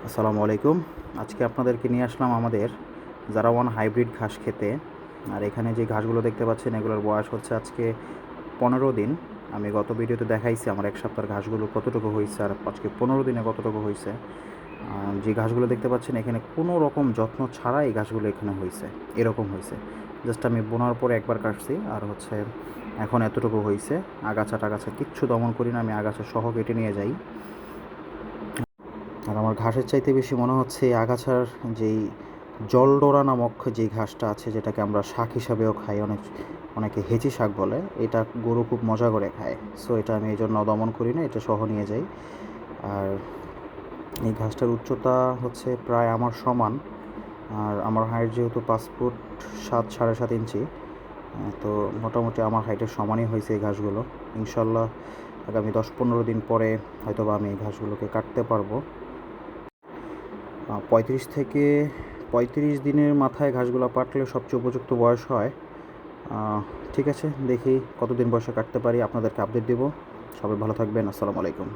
আসসালামু আলাইকুম। আজকে আপনাদেরকে নিয়ে আসলাম আমাদের জারাওয়ান হাইব্রিড ঘাস খেতে। আর এখানে যে ঘাসগুলো দেখতে পাচ্ছেন এগুলোর বয়স হচ্ছে আজকে 15 দিন। আমি গত ভিডিওতে দেখাইছি আমার এক সপ্তাহের ঘাসগুলো কতটুকু হয়েছে আর আজকে 15 দিনে কতটুকু হয়েছে। যে ঘাসগুলো দেখতে পাচ্ছেন এখানে কোনো রকম যত্ন ছাড়া এই ঘাসগুলো এখানে হয়েছে, এরকম হয়েছে। জাস্ট আমি বোনার পরে একবার কাটছি আর হচ্ছে এখন এতটুকু হয়েছে। আগাছা টাগাছা কিচ্ছু দমন করি না, আমি আগাছা সহ কেটে নিয়ে যাই। আর আমার ঘাসের চাইতে বেশি মনে হচ্ছে এই আগাছার যেই জলডোরা নামক যেই ঘাসটা আছে, যেটাকে আমরা শাক হিসাবেও খাই, অনেকে হেঁচি শাক বলে, এটা গরু খুব মজা করে খায়। সো এটা আমি এই জন্য দমন করি না, এটা সহ নিয়ে যাই। আর এই ঘাসটার উচ্চতা হচ্ছে প্রায় আমার সমান। আর আমার হাইট যেহেতু 5 ফুট 7 সাড়ে 7 ইঞ্চি, তো মোটামুটি আমার হাইটের সমানই হয়েছে এই ঘাসগুলো। ইনশাল্লাহ আগামী 10-15 দিন পরে হয়তো বা আমি এই ঘাসগুলোকে কাটতে পারবো। 35 দিনের মাথায় ঘাসগুলো পাকলে সবচেয়ে উপযুক্ত বয়স হয়। ঠিক আছে, দেখি কতদিন বয়সে কাটতে পারি, আপনাদেরকে আপডেট দেবো। সবাই ভালো থাকবেন। আসসালামু আলাইকুম।